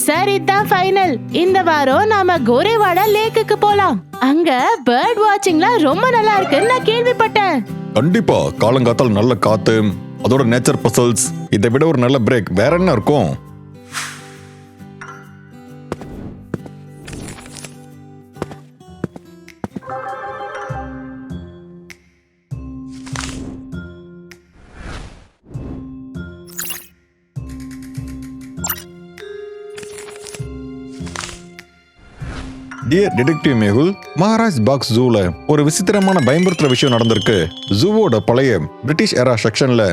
Sir இதான் final. இந்த வாரம் நாம கோரேவாடா லேக்குக்கு போலாம். அங்க பேர்ட் வாட்சிங்லாம் ரொம்ப நல்லா இருக்குன்னு நான் கேள்விப்பட்டேன். கண்டிப்பா, காலங்காத்தால் நல்ல காத்து, அதோட நேச்சர் பசல்ஸ், இதை விட ஒரு நல்ல பிரேக் வேற என்ன இருக்கும்? டியர் டிடெக்டிவ் மேகுல், மகாராஜ் பாக்ஸ் ஜூல ஒரு விசித்திரமான பயமுறுத்துற விஷயம் நடந்திருக்கு. ஜூவோட பழைய பிரிட்டிஷ் எரா செக்ஷன்ல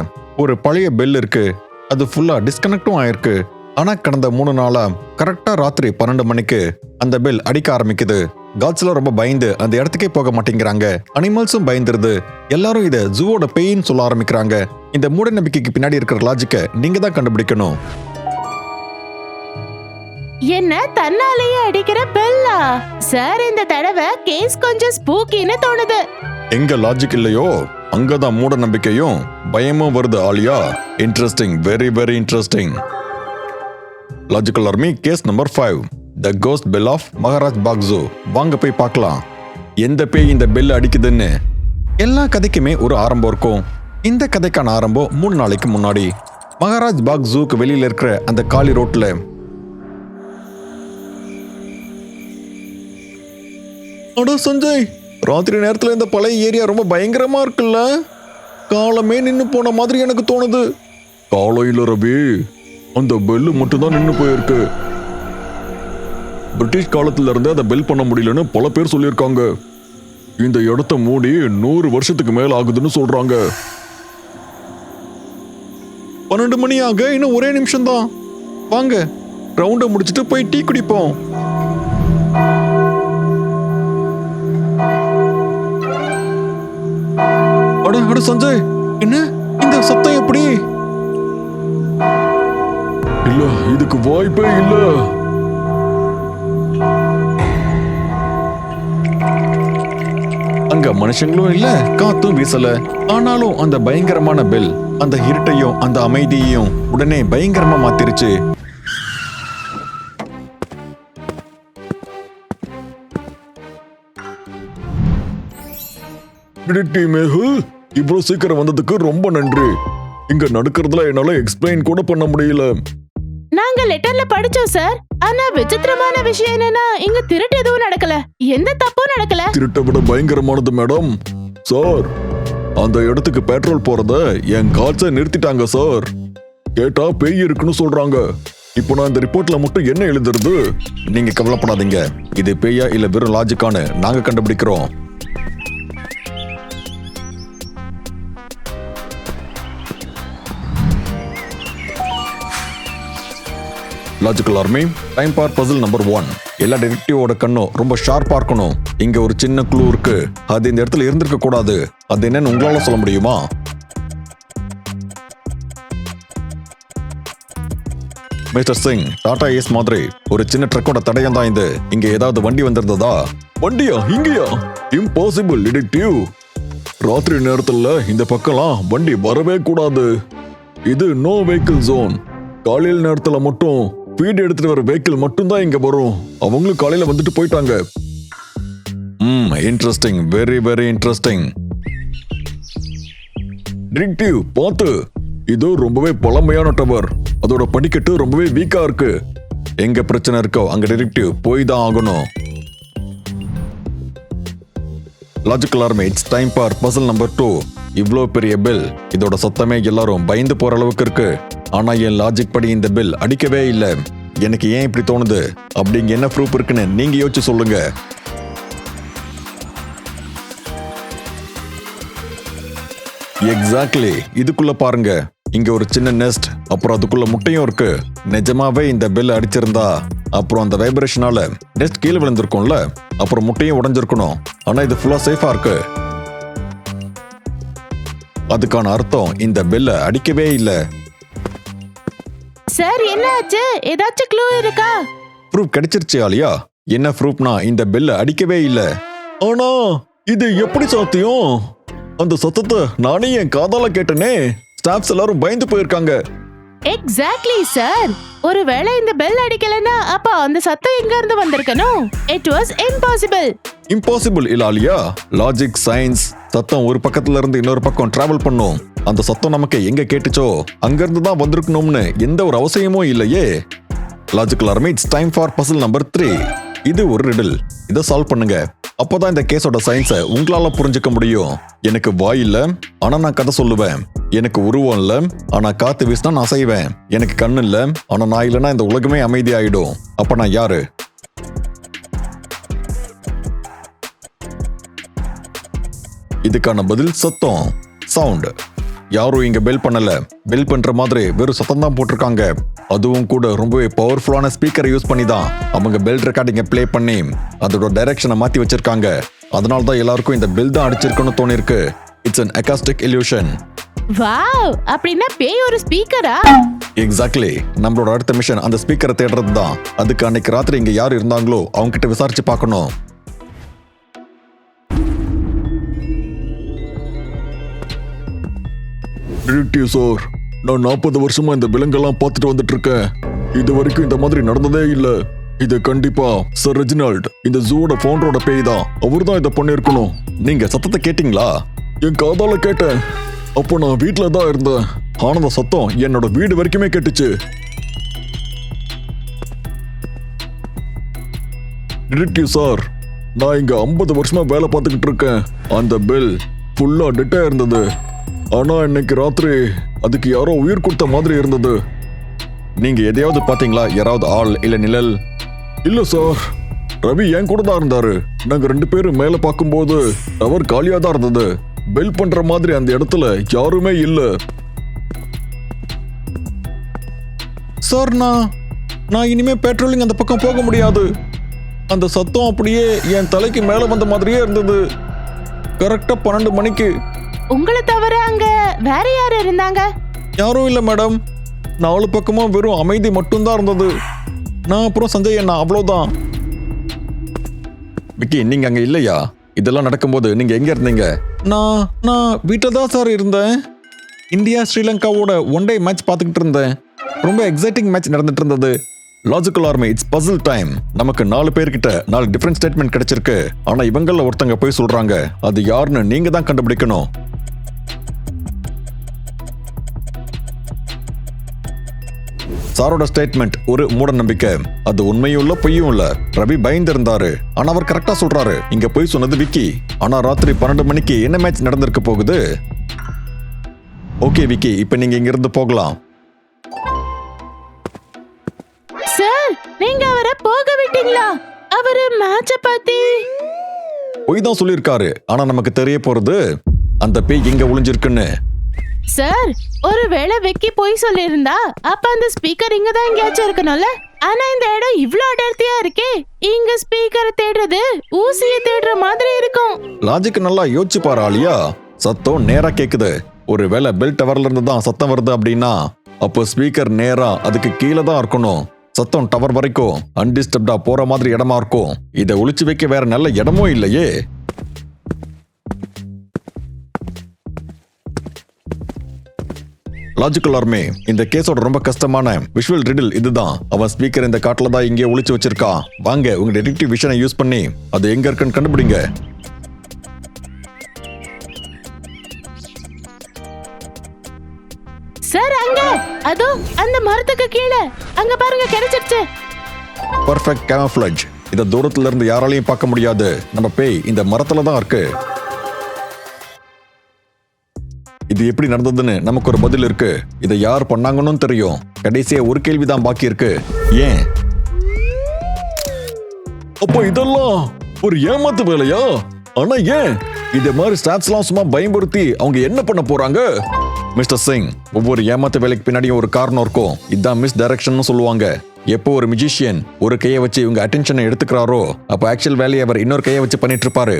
ஒரு பழைய பெல் இருக்கு. அது ஃபுல்லா டிஸ்கனெக்டும் ஆயிருக்கு. ஆனா கடந்த 3 நாளா கரெக்டா ராத்திரி 12 மணிக்கு அந்த பெல் அடிக்க ஆரம்பிக்குது. காட்ஸ்லாம் ரொம்ப பயந்து அந்த இடத்துக்கே போக மாட்டேங்கிறாங்க. அனிமல்ஸும் பயந்துருது. எல்லாரும் இதை ஜூவோட பேயின்னு சொல்ல ஆரம்பிக்கிறாங்க. இந்த மூட நம்பிக்கைக்கு பின்னாடி இருக்கிற லாஜிக்கை நீங்க தான் கண்டுபிடிக்கணும். என்ன தன்னாலேயே அடிக்கிற பெல்லா? சார் இந்த தடவை கேஸ் கொஞ்சம் ஸ்பூக்கின்னு தோணுது. எங்க லாஜிக் இல்லையோ அங்கதான் மூட நம்பிக்கையும் பயமும் வருது Alia. Interesting, very very interesting. Logical army case number 5, the ghost bell of Maharaj Bagh zoo. வாங்க போய் பார்க்கலாம் எந்த பேய் இந்த பெல் அடிக்குதுன்னு. எல்லா கதைக்குமே ஒரு ஆரம்பம் இருக்கும். இந்த கதைக்கான ஆரம்பம் 3 நாளைக்கு முன்னாடி மகாராஜ் பாக் ஜூக்கு வெளியில இருக்கிற அந்த காலி ரோட்ல. அடோ சஞ்சய், ராத்திரி நேரத்துல இந்த பழைய ஏரியா ரொம்ப பயங்கரமா இருக்குல்ல? காலமே நின்னு போன மாதிரி எனக்கு தோணுது. காலையில ரவி, அந்த பெல்லு மட்டும்தான் நின்னு போயிருக்கு. பிரிட்டிஷ் காலத்துல இருந்து அதை பெல் பண்ண முடியலன்னு பல பேர் சொல்லியிருக்காங்க. இந்த இடத்த மூடி 100 வருஷத்துக்கு மேல ஆகுதுன்னு சொல்றாங்க. 12 மணி ஆக இன்னும் ஒரே நிமிஷம் தான். வாங்க ரவுண்ட முடிச்சிட்டு போய் டீ குடிப்போம். அட சஞ்சய், என்ன இந்த சத்தம் எப்படி? இல்ல, இதுக்கு வாய்ப்பே இல்ல. அங்க மனுஷங்களும் இல்ல, காத்தும் வீசல. ஆனாலும் அந்த பயங்கரமான பெல் அந்த இருட்டையும் அந்த அமைதியையும் உடனே பயங்கரமா மாத்திருச்சு. இவ்வளவு சீக்கிரம் வந்ததுக்கு ரொம்ப நன்றி. இங்க நடக்கிறதுல என்னால எக்ஸ்பிளைன் கூட பண்ண முடியல. நாங்க லெட்டர்ல படிச்சோம் சார். ஆனா விசித்திரமான விஷயம் என்னன்னா இங்க திருட்டு எதுவும் நடக்கல. எந்த தப்பும் நடக்கல. திருட்டை விட பயங்கரமானது மேடம். சார், அந்த இடத்துக்கு பெட்ரோல் போறத என் காட்சை நிறுத்திட்டாங்க சார். கேட்டா பேய் இருக்குன்னு சொல்றாங்க. இப்போ நான் இந்த ரிப்போர்ட்ல மட்டும் என்ன எழுதுறது? நீங்க கவலைப்படாதீங்க. இது பேயா இல்ல வெறும் லாஜிக்கான நாங்க கண்டுபிடிக்கிறோம். லாஜிக்கல் ஆர்மி, டைம் பார் பசில் நம்பர் 1. எல்லா டிடெக்டிவோட கண்ணும் ரொம்ப ஷார்ப்பா இருக்கணும். இங்க ஒரு சின்ன க்ளூ இருக்கு. அது இந்த இடத்துல இருந்திருக்க கூடாது. அது என்னன்னு உங்களால சொல்ல முடியுமா? மிஸ்டர் சிங், டாடா ஏஸ் மாதிரி ஒரு சின்ன ட்ரக்கோட தடயம் தான் இது. இங்க ஏதாவது வண்டி வந்திருந்ததா? வண்டியா? இங்கயா? Impossible detective. ராத்திரி நேரத்துல இந்த பக்கம்லாம் வண்டி வரவே கூடாது. இது நோ வெஹிக்கிள் ஜோன். காலையில் நேரத்துல மட்டும் ஃபீட் எடுத்துட்டு வர வெஹிக்கிள் மட்டும்தான் இங்க வரும். அவங்களும் காலையில வந்துட்டு போயிட்டாங்க. Interesting, very very interesting. Detective பாத்து, இது ரொம்பவே பழமையான டவர். அதோட படிக்கட்டு ரொம்பவே வீக்கா இருக்கு. எங்க பிரச்சனை இருக்கோ அங்க டிடெக்டிவ் போய் தான் ஆகணும். Logical army, it's time for puzzle number 2. இவ்ளோ பெரிய பெல், இதோட சத்தமே எல்லாரும் பயந்து போற அளவுக்கு இருக்கு. ஆனா என் லாஜிக் படி இந்த பெல் அடிக்கவே இல்ல. எனக்கு ஏன் இப்படி தோணுது? அப்படிங்க என்ன ப்ரூஃப் இருக்குன்னு நீங்க யோசிச்சு சொல்லுங்க. எக்ஸாக்ட்லி. இதுக்குள்ள பாருங்க, இங்க ஒரு சின்ன நெஸ்ட், அப்புறம் அதுக்குள்ள முட்டையும் இருக்கு. நிஜமாவே இந்த பெல் அடிச்சிருந்தா அப்புறம் அந்த வைப்ரேஷனால நெஸ்ட் கீழே விழுந்திருக்கும்ல, அப்புறம் முட்டையும் உடைஞ்சிருக்கணும். ஆனா இது ஃபுல்லா சேஃபா இருக்கு. அதுக்கான அர்த்தம் இந்த பெல்ல அடிக்கவே இல்ல. சார் என்ன ஆச்சு? ஏதாச்சும் க்ளூ இருக்கா? ப்ரூஃப் கிடைச்சிருச்சு ஆலியா. என்ன ப்ரூஃப்னா இந்த பெல்ல அடிக்கவே இல்ல. ஆனா இது எப்படி சாத்தியம்? அந்த சத்தத்தை நானே என் காதால கேட்டனே. ஸ்டாஃப்ஸ் எல்லாரும் பயந்து போயிருக்காங்க. Exactly sir. ஒருவேளை இந்த பெல் அடிக்கலனா அப்ப அந்த சத்தம் எங்க இருந்து வந்திருக்கணும்? It was impossible. இம்பாசிபிள் இல்ல ஆலியா. Logic, science. சத்தம் ஒரு பக்கத்துல இருந்து இன்னொரு பக்கம் டிராவல் பண்ணும். அந்த சத்தம் நமக்கு எங்க கேட்டுச்சோ அங்க இருந்து தான் வந்திருக்கணும்னு எந்த ஒரு அவசியமும் இல்லையே. Logical army, it's time for puzzle number 3. இது ஒரு ரிடில். இதை சால்வ் பண்ணுங்க. அப்பதான் இந்த கேஸோட சயின்ஸை உங்களால புரிஞ்சுக்க முடியும். எனக்கு வாய் இல்ல, ஆனா நான் கதை சொல்லுவேன். எனக்கு உருவம் இல்ல, ஆனா காத்து வீசினா நான் செய்வேன். எனக்கு கண்ணு இல்ல, ஆனா நான் இல்லைன்னா இந்த உலகமே அமைதியாயிடும். அப்ப நான் யாரு? இதுக்கான பதில் சத்தம், சவுண்ட். யாரும் இங்க பெல் பண்ணல. பெல் பண்ற மாதிரி வெறும் சத்தம் தான் போட்டிருக்காங்க. அதுவும் கூட ரொம்பவே பவர்ஃபுல்லான ஸ்பீக்கரை யூஸ் பண்ணி தான் அவங்க பெல் ரெக்கார்டிங்கை ப்ளே பண்ணி அதோட டைரக்ஷனை மாத்தி வச்சிருக்காங்க. அதனால தான் எல்லாருக்கும் இந்த பெல் தான் அடிச்சிருக்குன்னு தோணிருக்கு. It's an acoustic illusion. Wow, அப்படின்னா பேய் ஒரு ஸ்பீக்கரா? எக்ஸாக்ட்லி. நம்மளோட அடுத்த மிஷன் அந்த ஸ்பீக்கரை தேடுறது தான். அதுக்கு அன்னைக்கு ராத்திரி இங்க யார் இருந்தாங்களோ அவங்க கிட்ட விசாரிச்சு பார்க்கணும். சார், நான் 40 வருஷமா இந்த விலங்கெல்லாம் பார்த்துட்டு வந்துட்டு இருக்கேன். இது வரைக்கும் இந்த மாதிரி நடந்ததே இல்ல. இது கண்டிப்பா சர் ரெஜினால்ட், இந்த ஜூவோட ஃபவுண்டரோட பேய் தான். அவர் தான் இதை பண்ணிருக்கணும். நீங்க சத்தத்தை கேட்டீங்களா? என் காதால கேட்டேன். அப்போ நான் வீட்டுல தான் இருந்தேன். ஆனா அந்த சத்தம் என்னோட வீடு வரைக்குமே கேட்டுச்சு. டிடெக்டிவ் சார், நான் இங்க 50 வருஷமா வேலை பார்த்துக்கிட்டு இருக்கேன். அந்த பெல் ஃபுல்லா டெட்டா இருந்தது. ஆனா இன்னைக்கு ராத்திரி அதுக்கு யாரோ உயிர் கொடுத்த மாதிரி இருந்தது. நீங்க எதையாவது பாத்தீங்களா? யாராவது ஆள் இல்ல நிழல்? இல்ல சார், ரவி என் கூட தான் இருந்தாரு. நாங்க 2 பேரும் மேல பார்க்கும்போது டவர் காலியா தான் இருந்தது. பெல் பண்ற மாதிரி அந்த இடத்துல யாருமே இல்ல. சார், நான் இனிமே பெட்ரோலிங் அந்த பக்கம் போக முடியாது. அந்த சத்தம் அப்படியே என் தலைக்கு மேல வந்த மாதிரியே இருந்தது. கரெக்டா 12 மணிக்கு. உங்களை தவிர அங்க வேற யாரு இருந்தாங்க? யாரும் இல்ல மேடம். 4 பக்கமும் வெறும் அமைதி மட்டும்தான் இருந்தது. நான் அப்புறம் சஞ்சய் அண்ணா, அவ்வளவுதான். விக்கி, நீங்க அங்க இல்லையா? இதெல்லாம் நடக்கும்போது நீங்க எங்க இருந்தீங்க? நான் வீட்டில் தான் சார் இருந்தேன். இந்தியா ஸ்ரீலங்காவோட 1 டே மேட்ச் பார்த்துக்கிட்டு இருந்தேன். ரொம்ப எக்ஸைட்டிங் மேட்ச் நடந்துட்டு இருந்தது. Logical army, it's puzzle time. நமக்கு 4 பேர்கிட்ட 4 டிஃபரெண்ட் ஸ்டேட்மெண்ட் கிடைச்சிருக்கு. ஆனா இவங்கள ஒருத்தங்க போய் சொல்றாங்க. அது யாருன்னு நீங்க தான் கண்டுபிடிக்கணும். சாரோட ஸ்டேட்மெண்ட் ஒரு மூட நம்பிக்கை. அது உண்மையும் இல்ல, பொய்யும் இல்ல. ரவி பயந்து இருந்தாரு, ஆனா அவர் கரெக்டா சொல்றாரு. இங்க போய் சொன்னது விக்கி. ஆனா ராத்திரி 12 மணிக்கு என்ன மேட்ச் நடந்திருக்க போகுது? ஓகே விக்கி, இப்ப நீங்க இங்க இருந்து போகலாம். சார், நீங்க அவரை போக விட்டீங்களா? அவரு மேட்ச பத்தி பொய் தான் சொல்லியிருக்காரு. ஆனா நமக்கு தெரிய போறது அந்த பேய் எங்க ஒளிஞ்சிருக்குன்னு. சார், ஒருவேளை வெக்கி போய் சொல்லியிருந்தா அப்ப அந்த ஸ்பீக்கர் இங்க தான் எங்கேயாச்சும் இருக்கணும்ல. ஆனா இந்த இடம் இவ்ளோ அடர்த்தியா இருக்கே, இங்க ஸ்பீக்கரை தேடுறது ஊசியை தேடுற மாதிரி இருக்கும். லாஜிக் நல்லா யோசிச்சு பாரு ஆலியா. சத்தம் நேரா கேக்குது. ஒருவேளை பெல் டவர்ல இருந்து தான் சத்தம் வருது அப்படின்னா அப்போ ஸ்பீக்கர் நேரா அதுக்கு கீழே தான் இருக்கணும். சத்தம் டவர் வரைக்கும் அன்டிஸ்டர்ப்டா போற மாதிரி இடமா இருக்கும். இதை ஒளிச்சு வைக்க வேற நல்ல இடமும் இல்லையே. லாஜிக்கல் ஆர்மி, இந்த கேஸோட ரொம்ப கஷ்டமான விஷுவல் ரிடில் இதுதான். அவன் ஸ்பீக்கர் இந்த காட்டுல தான் இங்கே ஒளிச்சு வச்சிருக்கான். வாங்க, உங்க டிடெக்டிவ் விஷனை யூஸ் பண்ணி அது எங்க இருக்குன்னு கண்டுபிடிங்க. சார், அங்க அதோ அந்த மரத்துக்கு கீழே அங்க பாருங்க, கிடைச்சிருச்சு. Perfect camouflage. இத தூரத்துல இருந்து யாராலையும் பார்க்க முடியாது. நம்ம பேய் இந்த மரத்துல தான் இருக்கு. இது எப்படி நடந்ததுன்னு நமக்கு ஒரு பதில் இருக்கு. இதை யார் பண்ணாங்கன்னு தெரியும். கடைசியா ஒரு கேள்விதான் பாக்கி இருக்கு. ஏன்? அப்போ இதெல்லாம் ஒரு ஏமாத்து வேலையா? ஆனா ஏன்? இதே மாதிரி ஸ்டாஃப்ஸ்லாம் சும்மா பயமுறுத்தி அவங்க என்ன பண்ண போறாங்க? மிஸ்டர் சிங், ஒவ்வொரு ஏமாத்து வேலைக்கு பின்னாடியும் ஒரு காரணம் இருக்கும். இதான் மிஸ் டைரக்ஷன் சொல்லுவாங்க. எப்போ ஒரு மியூசிஷியன் ஒரு கையை வச்சு இவங்க அட்டென்ஷனை எடுத்துக்கிறாரோ அப்போ ஆக்சுவல் வேலையை அவர் இன்னொரு கையை வச்சு பண்ணிட்டு இருப்பாரு.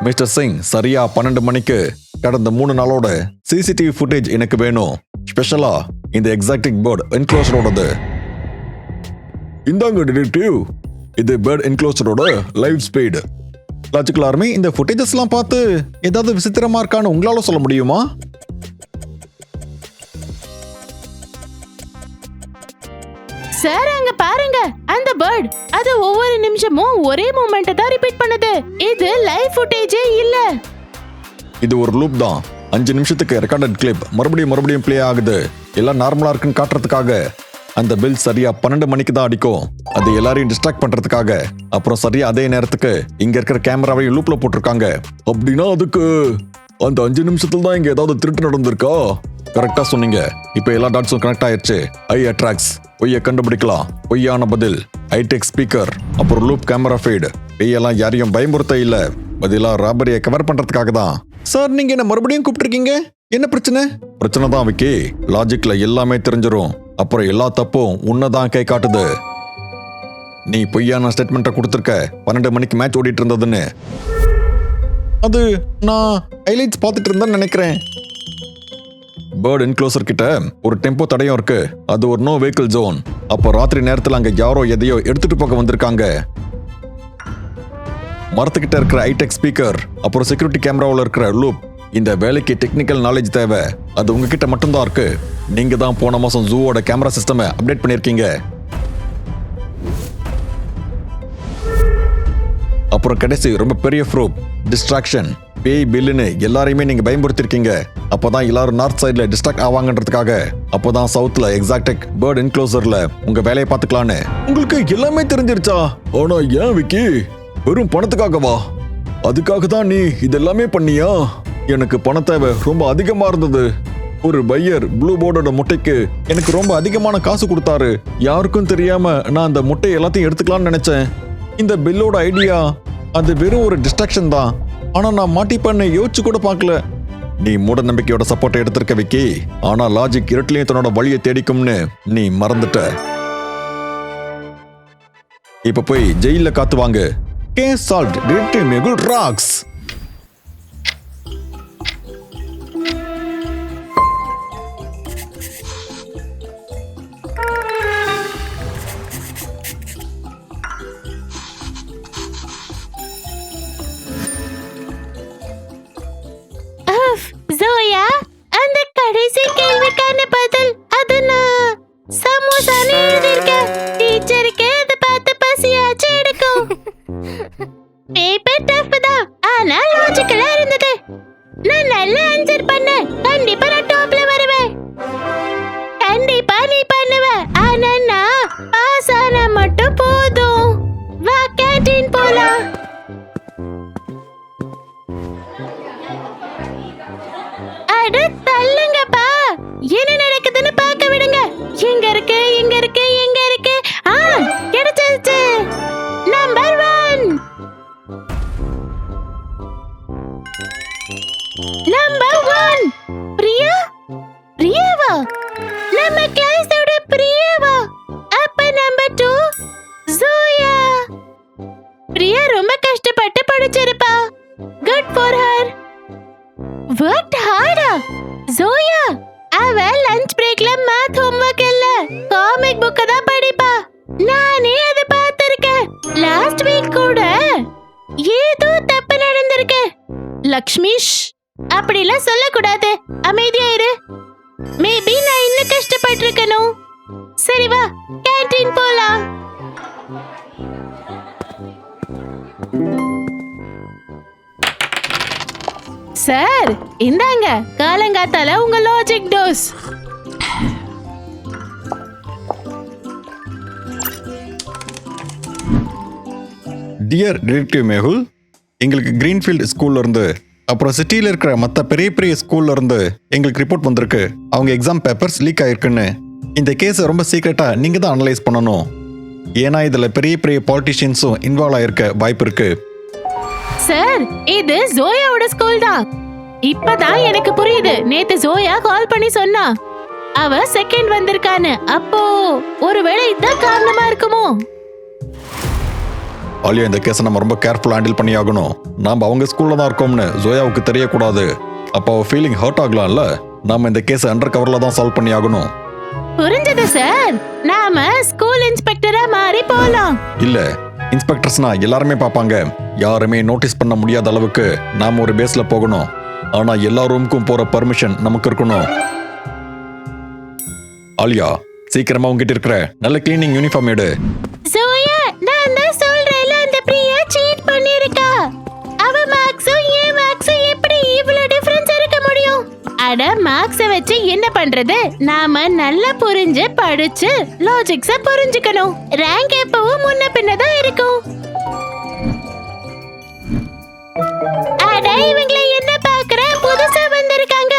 மிஸ்டர் சிங், சரியா 12 மணிக்கு கடந்த 3 நாளோட சிசிடிவி ஃபுட்டேஜ் எனக்கு வேணும். ஸ்பெஷலா இந்த எக்ஸாக்டிக் பேர்ட் என்க்ளோசரோடது. இந்தாங்க டிடெக்டிவ், இது பேர்ட் என்க்ளோசரோட லைவ் ஸ்பீடு. லாஜிக்கல் ஆர்மி, இந்த ஃபுட்டேஜஸ்லாம் பார்த்து ஏதாவது விசித்திரமா இருக்கான்னு உங்களால சொல்ல முடியுமா? சார் அங்க பாருங்க, அந்த பேர்ட் அது ஒவ்வொரு நிமிஷமும் ஒரே மூமெண்ட் தான் ரிப்பீட் பண்ணுது. இது லைவ் ஃபுட்டேஜே இல்ல. இது ஒரு லூப் தான். 5 நிமிஷத்துக்கு ரெக்கார்டட் கிளிப் மறுபடியும் ப்ளே ஆகுது. எல்லாம் நார்மலா இருக்குன்னு காட்டுறதுக்காக. அந்த பெல் சரியா 12 மணிக்கு தான் அடிக்கும். அது எல்லாரையும் டிஸ்ட்ராக்ட் பண்றதுக்காக. அப்புறம் சரியா அதே நேரத்துக்கு இங்க இருக்கிற கேமராவையும் லூப்ல போட்டிருக்காங்க. அப்படின்னா அதுக்கு அந்த 5 நிமிஷத்துல தான் இங்க ஏதாவது திருட்டு நடந்திருக்கா? கரெக்டா சொன்னீங்க. இப்ப எல்லா டாட்ஸும் கனெக்ட் ஆயிடுச்சு. ஐ அட்ராக்ட்ஸ், பொய்யை கண்டுபிடிக்கலாம். பொய்யான பதில், ஹைடெக் ஸ்பீக்கர், அப்புறம் லூப் கேமரா ஃபீட். பெய்யெல்லாம் யாரையும் பயமுறுத்த இல்ல, பதிலா ராபரியை கவர் பண்றதுக்காக தான். சார், நீங்க என்ன மறுபடியும் கூப்பிட்டுருக்கீங்க? என்ன பிரச்சனை? பிரச்சனை தான் விக்கி. லாஜிக்ல எல்லாமே தெரிஞ்சிரும். அப்புறம் எல்லா தப்பும் உன்னதான் கை காட்டுது. நீ பொய்யான ஸ்டேட்மெண்ட்டை கொடுத்துருக்க. 12 மணிக்கு மேட்ச் ஓடிட்டு இருந்ததுன்னு. அது நான் ஹைலைட்ஸ் பார்த்துட்டு இருந்தேன்னு நினைக்கிறேன். பேர்ட் என்க்ளோசர் கிட்ட ஒரு டெம்போ தடையும் இருக்கு. அது ஒரு நோ வெஹிக்கிள் ஜோன். அப்போ ராத்திரி நேரத்தில் அங்க யாரோ எதையோ எடுத்துட்டு போக வந்திருக்காங்க. மரத்துக்கிட்ட இருக்கிற ஹைடெக் ஸ்பீக்கர், அப்புறம் செக்யூரிட்டி கேமராவில் இருக்கிற லூப். இந்த வேலைக்கு டெக்னிக்கல் நாலேஜ் தேவை. அது உங்ககிட்ட மட்டும்தான் இருக்கு. நீங்க தான் போன மாசம் ஜூவோட கேமரா சிஸ்டமை அப்டேட் பண்ணிருக்கீங்க. அப்புறம் கடைசி ரொம்ப பெரிய ப்ரூப், டிஸ்ட்ராக்ஷன். பேய் பில்லுன்னு எல்லாரையுமே நீங்க பயன்படுத்திருக்கீங்க. அப்பதான் எல்லாரும் நார்த் சைட்ல டிஸ்ட்ராக்ட் ஆவாங்கன்றதுக்காக. அப்பதான் சவுத்ல எக்ஸாக்டெக் பேர்ட் என்க்ளோசர்ல உங்க வேலையை பார்த்துக்கலான்னு. உங்களுக்கு எல்லாமே தெரிஞ்சிருச்சா? ஆனா ஏன் விக்கி? வெறும் பணத்துக்காகவா? அதுக்காக தான் நீ இதெல்லாமே பண்ணியா? எனக்கு பண தேவை ரொம்ப அதிகமா இருந்தது. ஒரு பையர் ப்ளூ போர்டோட முட்டைக்கு எனக்கு ரொம்ப அதிகமான காசு கொடுத்தாரு. யாருக்கும் தெரியாம நான் அந்த முட்டையை எல்லாத்தையும் எடுத்துக்கலாம்னு நினைச்சேன். இந்த பில்லோட ஐடியா அது வெறும் ஒரு டிஸ்ட்ராக்ஷன் தான். ஆனா நான் மாட்டிப்பேன்னு யோசிச்சு கூட பார்க்கல. நீ மூட நம்பிக்கையோட சப்போர்ட்டை எடுத்திருக்க விக்கி. ஆனா லாஜிக் இருட்டிலையும் தன்னோட வழியை தேடிக்கும்னு நீ மறந்துட்ட. இப்ப போய் ஜெயில காத்து வாங்க. Case solved. Detective Mehul rocks. Zoya, அந்த கடைசி கேள்விக்கான பதில் அது நான் சமோசான்னு எழுதியிருக்கேன். டீச்சருக்கு அதை பார்த்து பசியாச்சு எடுக்கும். பேப்பர் டஃப் தான், ஆனா லாஜிக்கலா இருந்தது. நான் நல்ல ஆன்சர் பண்ணேன். கண்டிப்பா நான் டாப்ல வருவேன். கண்டிப்பா நீ பண்ணுவ. ஆனா நான் பாஸ் ஆனா மட்டும் போதும். வா கேண்டீன் போலாம். அட தள்ளுங்கப்பா. என்ன நடக்குதுன்னு பார்க்க விடுங்க. எங்க இருக்கு? கிடைச்சிருச்சு. நம்பர் 1. நம்பர் 1 பிரியாவா? நம்ம கிளாஸோட பிரியாவா? அப்ப நம்பர் 2 ஜோயா. பிரியா ரொம்ப கஷ்டப்பட்டு படிச்சிருப்பா. Good for her. Worked hard. Zoya அவ லஞ்ச் பிரேக்ல மேத் ஹோம்வொர்க் இல்ல, காமிக் புக் தான் படிப்பா. நானே அதை பார்த்திருக்கேன். லாஸ்ட் வீக் கூட ஏதோ தப்பு நடந்திருக்கு. லக்ஷ்மிஷ், அப்படிலாம் சொல்லக்கூடாது. அமைதியா இரு. மேபி நான் இன்னும் கஷ்டப்பட்டிருக்கணும். சரி வா கேண்டீன் போலாம். சார், இந்தாங்க காலங்காத்தால உங்க logic dose. Dear detective Mehul, எங்களுக்கு கிரீன்ஃபீல்ட் ஸ்கூல்ல இருந்து, அப்புறம் சிட்டியில் இருக்கிற மற்ற பெரிய பெரிய ஸ்கூல்ல இருந்து எங்களுக்கு ரிப்போர்ட் வந்திருக்கு. அவங்க எக்ஸாம் பேப்பர்ஸ் லீக் ஆயிருக்குன்னு. இந்த கேஸை ரொம்ப சீக்கிரட்டா நீங்க தான் அனலைஸ் பண்ணணும். ஏன்னா இதுல பெரிய பெரிய பாலிட்டிஷியன்ஸும் இன்வால்வ் ஆயிருக்க வாய்ப்பு இருக்கு. சார், இது ஜோயாவோட ஸ்கூல் தான். இப்பதான் எனக்கு புரியுது. நேத்து ஜோயா கால் பண்ணி சொன்னா அவ செகண்ட் வந்திருக்கான்னு. அப்போ ஒருவேளை இதான் காரணமா இருக்குமோ? ஆலியா, இந்த கேஸை நம்ம ரொம்ப கேர்ஃபுல்லா ஹேண்டில் பண்ணி ஆகணும். நாம அவங்க ஸ்கூல்ல தான் இருக்கோம்னு ஜோயாவுக்கு தெரியக்கூடாது. அப்போ அவ ஃபீலிங் ஹர்ட் ஆகலாம்ல. நாம இந்த கேஸை அண்டர் கவர்ல தான் சால்வ் பண்ணி ஆகணும். புரிஞ்சது சார். நாம ஸ்கூல் இன்ஸ்பெக்டரா மாறி போலாம். இல்ல, இன்ஸ்பெக்டர்ஸ்னா எல்லாருமே பாப்பாங்க. யாருமே நோட்டீஸ் பண்ண முடியாத அளவுக்கு நாம ஒரு பேஸ்ல போகணும். ஆனா எல்லா ரூமுக்கும் போற பர்மிஷன் நமக்கு இருக்கணும். ஆலியா, சீக்கிரமா உங்ககிட்ட இருக்கிற நல்ல கிளீனிங் யூனிஃபார்ம் எடு. சோயா, நான் தான் சொல்றேன்ல, அந்த பிரியா சீட் பண்ணிருக்கா. அவ மார்க்ஸும் ஏன் மார்க்ஸும் எப்படி இவ்ளோ டிஃபரன்ஸ் இருக்க முடியும்? அட, மார்க்ஸ வச்சு என்ன பண்றது? நாம நல்லா புரிஞ்சு படிச்சு லாஜிக்ஸ புரிஞ்சுக்கணும். ரேங்க் எப்பவும் முன்ன பின்ன தான் இருக்கும். அட, இவங்கள என்ன பாக்குற? புதுசா வந்திருக்காங்க.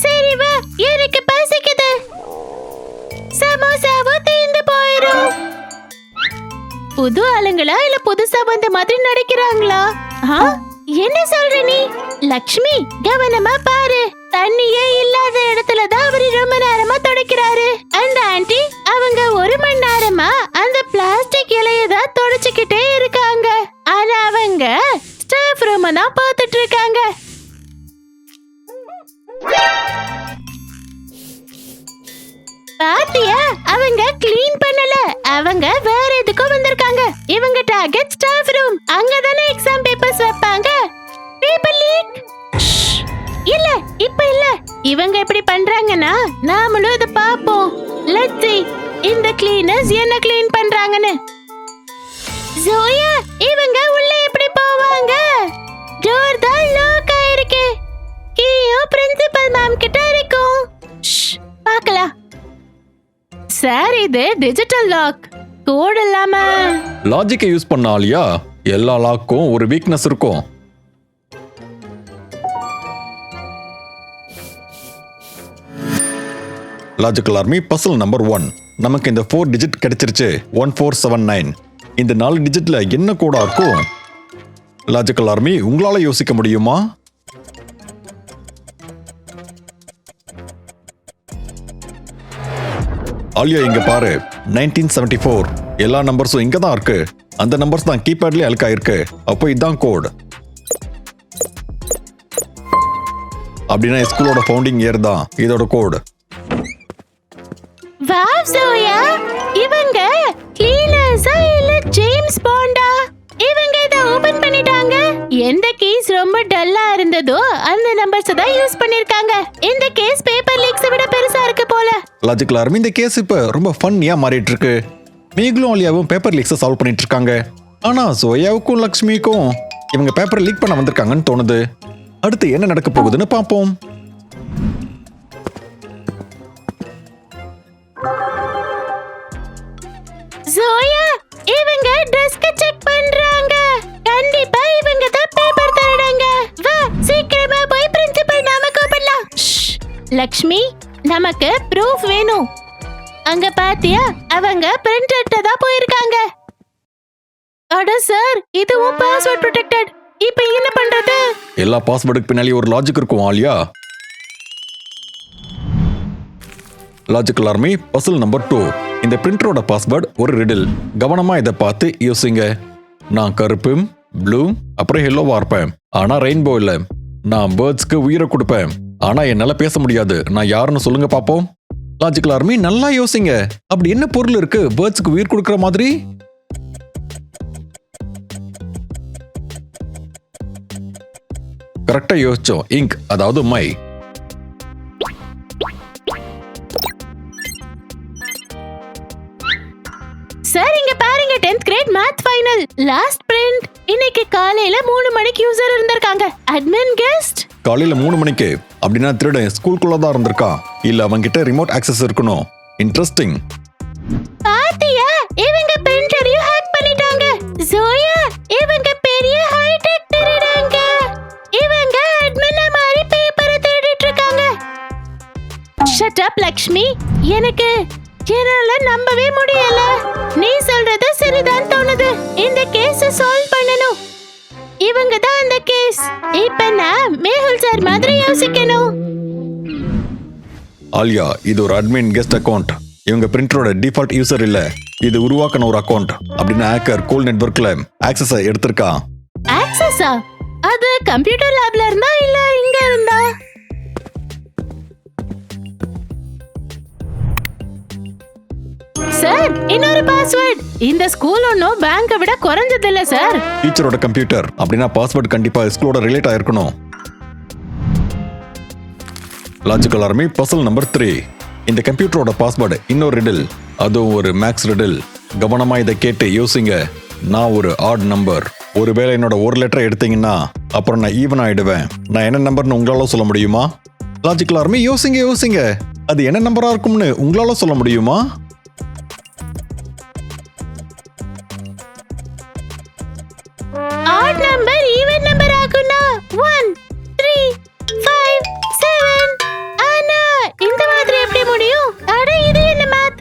சரி வா, எனக்கு பசிக்குது. சமோசாவும் தீந்து போயிரும். புது ஆளுங்களா இல்ல புதுசா வந்த மாதிரி நடிக்கிறாங்களா? என்ன சொல்ற நீ? லக்ஷ்மி, கவனமா பாரு. தண்ணியே இல்லாத இடத்துல தான் அவரு ரொம்ப நேரமா துடைக்கிறாரு. அந்த ஆண்டி அவங்க 1 மணி நேரமா அந்த பிளாஸ்டிக் இலைய தான் துடைச்சுக்கிட்டே இருக்காங்க. ஆனா அவங்க ஸ்டாஃப் ரூம் தான் பார்த்துட்டு இருக்காங்க. பாத்தியா, அவங்க க்ளீன் பண்ணல. அவங்க வேற எதுக்கோ வந்திருக்காங்க. இவங்க டார்கெட் ஸ்டாஃப் ரூம். அங்க தானே எக்ஸாம் பேப்பர்ஸ் வைப்பாங்க. Paper leak. இல்ல, இப்ப இல்ல. இவங்க எப்படி பண்றாங்கன்னா நாமளும் இத பாப்போம். லெட்ஸ் see இந்த கிளீனர்ஸ் என்ன க்ளீன் பண்றாங்கன்னு. ஜோயா, இவங்க உள்ள எப்படி போவாங்க? டோர் தான் லாக் ஆயிருக்கு. கீயோ பிரின்சிபல் மேம் கிட்ட இருக்கும். பார்க்கலாம். சார், இது டிஜிட்டல் லாக். கோட் இல்லாம லாஜிக்கை யூஸ் பண்ண ஆலியா. எல்லா லாக்கும் ஒரு வீக்னஸ் இருக்கும். Logical army puzzle number 1. நமக்கு இந்த 4 டிஜிட் கிடைச்சிருச்சு. 1479. இந்த 4 டிஜிட்ல என்ன கோடா இருக்கும்? லாஜிக்கல் ஆர்மி, உங்களால யோசிக்க முடியுமா? ஆலியா, இங்க பாரு. 1974. எல்லா நம்பர்ஸும் இங்க தான் இருக்கு. அந்த நம்பர்ஸ் தான் கீபேட்லயே அழுக்கா இருக்கு. அப்போ இதான் கோட். அப்படின்னா ஸ்கூலோட ஃபவுண்டிங் இயர் தான் இதோட கோட். வாவ் சோயா, இவங்க கிளீனர்ஸா இல்ல ஜேம்ஸ் பாண்டா? இவங்க இத ஓபன் பண்ணிட்டாங்க. எந்த கேஸ் ரொம்ப டல்லா இருந்ததோ அந்த நம்பர்ஸ் தான் யூஸ் பண்ணிருக்காங்க. இந்த கேஸ் பேப்பர் லீக்ஸ் விட பெருசா இருக்கு போல. லாஜிக்கல் ஆர்மி, இந்த கேஸ் இப்ப ரொம்ப ஃபன்னியா மாறிட்டு இருக்கு. மேகுலும் ஆலியாவும் பேப்பர் லீக்ஸை சால்வ் பண்ணிட்டு இருக்காங்க. ஆனா சோயாவுக்கும் லக்ஷ்மிக்கும் இவங்க பேப்பர் லீக் பண்ண வந்திருக்காங்கன்னு தோணுது. அடுத்து என்ன நடக்க போகுதுன்னு பாப்போம். சோயா, இவங்க டெஸ்க செக் பண்றாங்க. கண்டிப்பா இவங்க தான் பேப்பர் திருடுங்க. வா, சீக்கிரமா போய் பிரின்சிபல் நாம கூப்பிடலாம். லக்ஷ்மி, நமக்கு ப்ரூஃப் வேணும். அங்க பாத்தியா, அவங்க பிரிண்டர்ட்ட தான் போயிருக்காங்க. அட சார், இதுவும் பாஸ்வேர்ட் ப்ரொடெக்டட். இப்போ என்ன பண்றது? எல்லா பாஸ்வேர்டுக்கு பின்னாடி ஒரு லாஜிக் இருக்கும் Alia. Logical army puzzle number 2. இந்த பிரிண்டரோட பாஸ்வேர்டு ஒரு ரிடில். கவனமா இதை பார்த்து யோசிங்க. நான் கருப்பு, ப்ளூ, அப்புறம் எல்லோவா இருப்பேன். ஆனா ரெயின்போ இல்ல. நான் பேர்ட்ஸ்க்கு உயிரை கொடுப்பேன். ஆனா என்னால பேச முடியாது. நான் யாருன்னு சொல்லுங்க பாப்போம். லாஜிக்கல் ஆர்மி, நல்லா யோசிங்க. அப்படி என்ன பொருள் இருக்கு பேர்ட்ஸ்க்கு உயிர் கொடுக்கிற மாதிரி? கரெக்டா யோசிச்சோம். இங்க், அதாவது மை. சார், இங்க பாருங்க, 10th grade math final last print. இன்னைக்கு காலையில 3 மணிக்கு யூசர் இருந்திருக்காங்க. அட்மின் கெஸ்ட் காலையில 3 மணிக்கு. அப்படின்னா திருடன் ஸ்கூலுக்குள்ள தான் இருந்திருக்கான். இல்ல அவங்கிட்ட ரிமோட் ஆக்சஸ் இருக்கணும். இன்ட்ரெஸ்டிங். பாத்தியா, இவங்க பிரிண்டரையும் ஹேக் பண்ணிட்டாங்க. ஜோயா, இவங்க பெரிய ஹைடெக் திருடங்க. இவங்க அட்மின் மாதிரி பேப்பரை திருடிட்டு இருக்காங்க. Shut up Lakshmi. என்னால நம்பவே முடியல. நீ சொல்றது சரிதான் தோணுது. இந்த கேஸ சால்வ் பண்ணனும். இவங்க தான் அந்த கேஸ். இப்ப நான் மேஹுல் சார் மாதிரி யோசிக்கணும். ஆலியா, இது ஒரு அட்மின் கெஸ்ட் அக்கவுண்ட். இவங்க பிரிண்டரோட டிஃபால்ட் யூசர் இல்ல. இது உருவாக்கின ஒரு அக்கவுண்ட். அப்படின்னா ஹேக்கர் கோல் நெட்வொர்க்ல ஆக்சஸ் எடுத்திருக்கான். ஆக்சஸா? அது கம்ப்யூட்டர் லேப்ல இருந்தா இல்ல இங்க இருந்தா? சார், இன்னொரு பாஸ்வேர்ட். இந்த ஸ்கூல் ஒன்னும் பேங்கை விட குறைஞ்சது இல்ல சார். டீச்சரோட கம்ப்யூட்டர். அப்படின்னா பாஸ்வேர்ட் கண்டிப்பா ஸ்கூலோட ரிலேட் ஆயிருக்கணும். Logical army puzzle number 3. இந்த கம்ப்யூட்டரோட பாஸ்வேர்டு இன்னொரு ரிடில், அதுவும் ஒரு மேக்ஸ் ரிடில். கவனமா இதை கேட்டு யோசிங்க. நான் ஒரு ஆட் நம்பர். ஒருவேளை என்னோட ஒரு லெட்டரை எடுத்தீங்கன்னா அப்புறம் நான் ஈவன் ஆயிடுவேன். நான் என்ன நம்பர்னு உங்களால சொல்ல முடியுமா? லாஜிக்கல் ஆர்மி யோசிங்க. அது என்ன நம்பரா இருக்கும்னு உங்களால சொல்ல முடியுமா? ஆட் நம்பர் ஈவன் நம்பர் ஆகுனா 1 3 5 7. ஆனா இந்த மாதிரி எப்படி முடியும்? அட இது என்ன மேத்?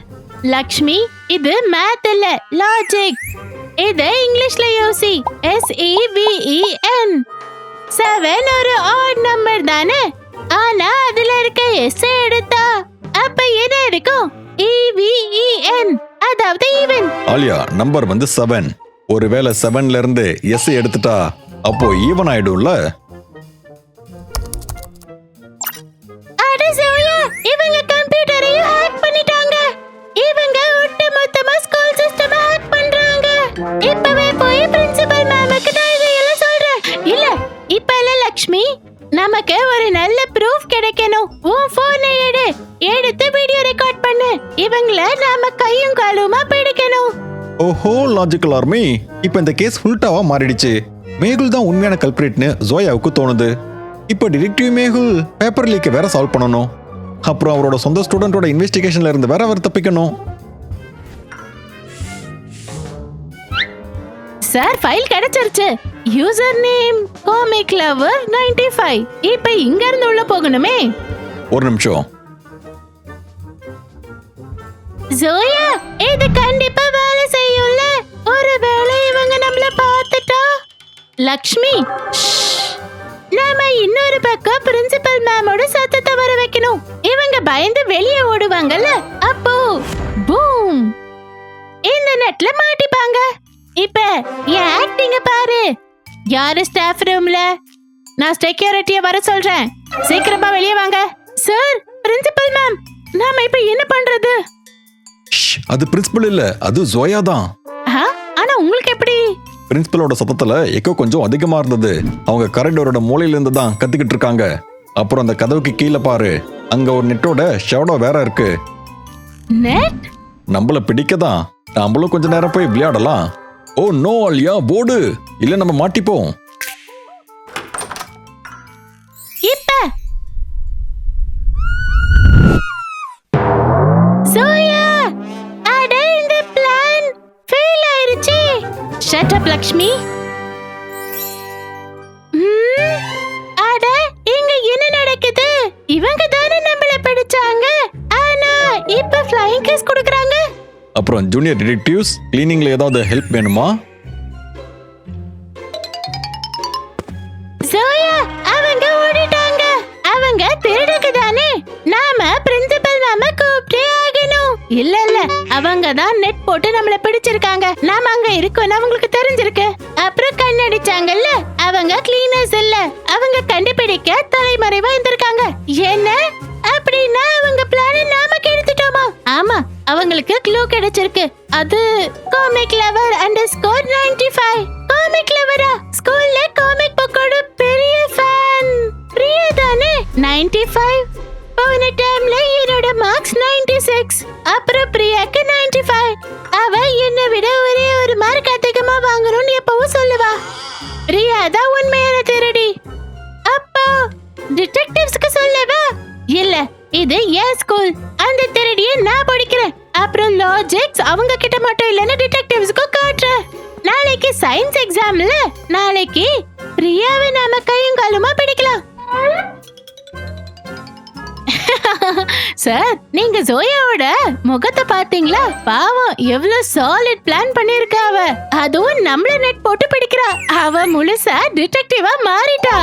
லக்ஷ்மி, இது மேத் இல்ல, லாஜிக். இது இங்கிலீஷ்ல யோசி. SEVEN. 7 ஒரு ஆட் நம்பர் தானே. ஆனா அதுல இருக்க S எடுத்தா அப்ப என்ன இருக்கும்? EVEN, அதாவது ஈவன். ஆலியா, நம்பர் வந்து 7. ஒருவேளை 7ல இருந்து S எடுத்துட்டா அப்போ ஈவன் ஆயிடும்ல. அட சோயா, இவங்க கம்ப்யூட்டரையும் ஹேக் பண்ணிட்டாங்க. இவங்க ஒட்டுமொத்தமா ஸ்கூல் சிஸ்டம் ஹேக் பண்றாங்க. இப்பவே போய் பிரின்சிபல் மேமுக்கு நான் இதெல்லாம் சொல்றேன். இல்ல, இப்ப இல்ல லக்ஷ்மி. நமக்கு ஒரு நல்ல ப்ரூஃப் கிடைக்கணும். உன் போனை எடுத்து வீடியோ ரெக்கார்ட் பண்ணு. இவங்கள நாம கையும் காலுமா பிடிக்கணும். ஓஹோ, லாஜிக்கல் ஆர்மி, இப்போ இந்த கேஸ் ஃபுல்டாவா மாறிடுச்சு. மேகுல் தான் உண்மையான கல்பிரேட்னு ஜோயாவுக்கு தோணுது. இப்போ டிடெக்டிவ் மேகுல் பேப்பர் லீக்கை வேற சால்வ் பண்ணணும். அப்புறம் அவரோட சொந்த ஸ்டூடெண்டோட இன்வெஸ்டிகேஷன்ல இருந்து வேற அவர் தப்பிக்கணும். சார், ஃபைல் கிடைச்சிருச்சு. User name comic lover 95. இப்போ இங்க இருந்து உள்ள போகணுமே. ஒரு நிமிஷம். ஜோயா, இது கண்டிப்பா வேலை செய்யும்ல. ஒருவேளை இவங்க நம்மள பார்த்துட்டா? லக்ஷ்மி, நாம இன்னொரு பக்கம் பிரின்சிபல் மேமோட சத்தத்தை வர வைக்கணும். இவங்க பயந்து வெளியே ஓடுவாங்கல்ல, அப்போ பூம், இந்த நெட்ல மாட்டிப்பாங்க. இப்ப என் ஆக்டிங்க பாரு. யாரு ஸ்டாஃப் ரூம்ல? நான் செக்யூரிட்டியை வர சொல்றேன். சீக்கிரமா வெளியே வாங்க. சார், பிரின்சிபல் மேம், நாம இப்ப என்ன பண்றது? அது பிரின்சிபல் இல்ல, அது ஜோயா தான். ஆனா உங்களுக்கு எப்படி? பிரின்சிபலோட சத்தத்துல எக்கோ கொஞ்சம் அதிகமா இருந்தது. அவங்க கரெக்டரோட மூலையில இருந்து தான் கத்திக்கிட்டு இருக்காங்க. அப்புறம் அந்த கதவுக்கு கீழே பாரு, அங்க ஒரு நெட்டோட ஷேடோ வேற இருக்கு. நெட்? நம்மள பிடிக்கதான். நம்மளும் கொஞ்ச நேரம் போய் விளையாடலாம். ஓ நோ ஆலியா, போடு, இல்ல நம்ம மாட்டிப்போம். இப்ப சோயா, அட இந்த பிளான் ஃபெயில் ஆயிருச்சு. Shut up Lakshmi. அட இங்க என்ன நடக்குது? இவங்க தானே நம்மள பிடிச்சாங்க. ஆனா இப்ப ஃப்ளையிங் கிஸ் கொடுக்கறாங்க. அப்புறம் ஜூனியர் டிடெக்டிவ்ஸ், கிளீனிங்ல ஏதாவது ஹெல்ப் வேணுமா? சோயா, அவங்க ஓடிட்டாங்க. அவங்க திருடுக்கு தானே. நாம பிரின்சிபல் மேம கூப்பிட்டே ஆகணும். இல்ல அவங்க தான் நெட் போட்டு நம்மள பிடிச்சிருக்காங்க. நாம அங்க இருக்கோம்னு அவங்களுக்கு தெரிஞ்சிருக்கு. அப்புறம் கண்ணடிச்சாங்கல்ல, அவங்க கிளீனர்ஸ் இல்ல. அவங்க கண்டுபிடிக்க தலைமறைவா இருந்திருக்காங்க. என்ன அப்படின்னா அவங்க பிளான நாம கெடுத்துட்டோமா? ஆமா, அவங்களுக்கு க்ளூ கிடைச்சிருக்கு. அது காமிக் லவர் _95. காமிக் லவரா? ஸ்கூல்ல காமிக் புக்கோட பெரிய ஃபேன். பிரியா தானே? 95. போன டைம்ல என்னோட மார்க்ஸ் 96. அப்புறம் பிரியாக்கு 95. அவ என்னை விட ஒரே ஒரு மார்க் அதிகமா வாங்கணும்னு எப்பவும் சொல்லுவா. பிரியா தான் உண்மையான திருடி. அப்போ டிடெக்டிவ்ஸ்க்கு சொல்லவா? இல்ல, இது ஏன் ஸ்கூல். அந்த திருடியை நான் படிக்கிறேன். அப்புறம் லாஜிக்ஸ் அவங்க கிட்ட மட்டும் இல்லன்னு டிடெக்டிவ்ஸ்க்கு காட்டுறேன். நாளைக்கு சயின்ஸ் எக்ஸாம்ல நாளைக்கு பிரியாவை நாம கையும் காலுமா பிடிக்கலாம். சார், நீங்க ஜோயாவோட முகத்தை பாத்தீங்களா? பாவம், எவ்வளவு சாலிட் பிளான் பண்ணிருக்கா அவ. அதுவும் நம்மள நெட் போட்டு பிடிக்கிறா. அவ முழுசா டிடெக்டிவா மாறிட்டா.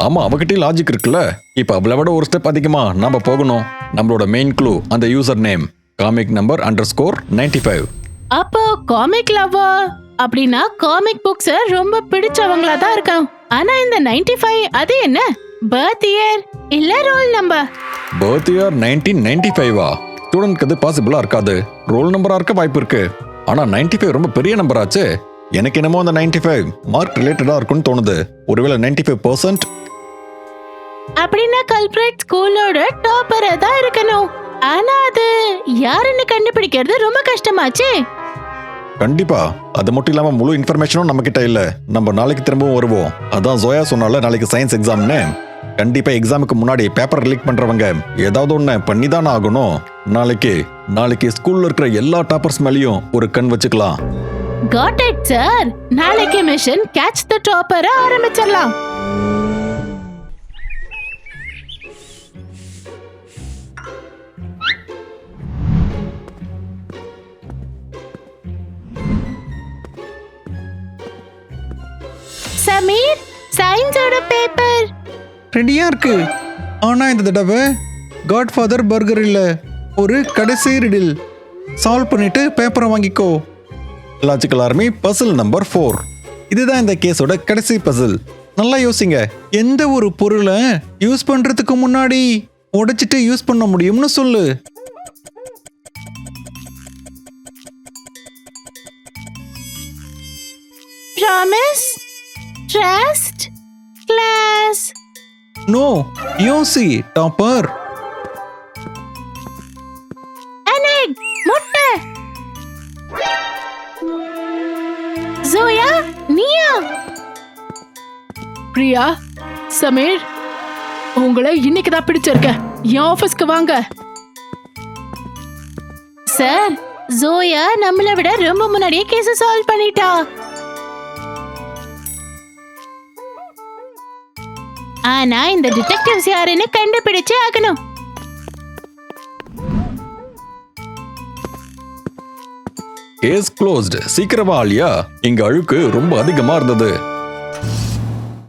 ஆமா, அவகிட்ட லாஜிக் இருக்குல்ல. இப்ப அவளை விட ஒரு ஸ்டெப் அதிகமா நாம போகணும். நம்மளோட மெயின் க்ளூ அந்த யூசர் நேம் காமிக் நம்பர் _95. அப்போ காமிக் லவர் அப்படின்னா காமிக் புக்ஸ் ரொம்ப பிடிச்சவங்களா தான் இருக்கும். ஆனா இந்த 95 அது என்ன? பர்த் இயர் இல்ல ரோல் நம்பர்? Birth year 1995. ஸ்டூடெண்ட்க்கு அது பாசிபிளா இருக்காது. ரோல் நம்பரா இருக்க வாய்ப்பு இருக்கு. ஆனா 95 ரொம்ப பெரிய நம்பர் ஆச்சு. எனக்கு என்னமோ அந்த 95 மார்க் ரிலேட்டடா இருக்கும்னு தோணுது. ஒருவேளை 95%. அப்படின்னா கல்பிரேட் ஸ்கூலோட டாப்பரா தான் இருக்கணும். ஆனா அது யாருன்னு கண்டுபிடிக்கிறது ரொம்ப கஷ்டமாச்சே. கண்டிப்பா. அது மட்டும் இல்லாம முழு இன்ஃபர்மேஷனும் நம்ம கிட்ட இல்ல. நம்ம நாளைக்கு திரும்பவும் வருவோம். அதான் ஜோயா சொன்னால நாளைக்கு சயின்ஸ் எக்ஸாம்னு. கண்டிப்பா எக்ஸாமுக்கு முன்னாடி பேப்பர் லீக் பண்றவங்க ஏதாவது ஒண்ணு பண்ணிதான் ஆகணும். நாளைக்கு ஸ்கூல்ல இருக்கிற எல்லா டாப்பர்ஸ் மேலயும் ஒரு கண் வச்சுக்கலாம். Got it, sir. நாளைக்கு மிஷன் கேட்ச் தி டாப்பர் ஆரம்பிச்சிடலாம். சமீர், சயின்ஸோட பேப்பர் ரெடியா இருக்கு. ஆனா இந்த தடவை காட்ஃபாதர் பர்கர் இல்ல, ஒரு கடைசி ரிடில் சால்வ் பண்ணிட்டு பேப்பரை வாங்கிக்கோ. Logical army puzzle number 4. இதுதான் இந்த கேஸோட கடைசி பசில். நல்லா யோசிங்க. எந்த ஒரு பொருளை யூஸ் பண்றதுக்கு முன்னாடி உடைச்சிட்டு யூஸ் பண்ண முடியும்னு சொல்லு. Promise, trust, class. நோ, யோசி டாப்பர். அனெக், முட்டை. ஜோயா, நீயா? பிரியா, சமீர், உங்களை இன்னைக்கு தான் பிடிச்சிருக்கேன். என் ஆபீஸ்க்கு வாங்க. சார், ஜோயா நம்மளை விட ரொம்ப முன்னாடியே கேஸ் சால்வ் பண்ணிட்டா. ஆனா இந்த டிடெக்டிவ்ஸ் யாருன்னு கண்டுபிடிச்சே ஆகணும். Case closed. சீக்கிரமா ஆலியா, இங்க அழுக்கு ரொம்ப அதிகமா இருந்தது.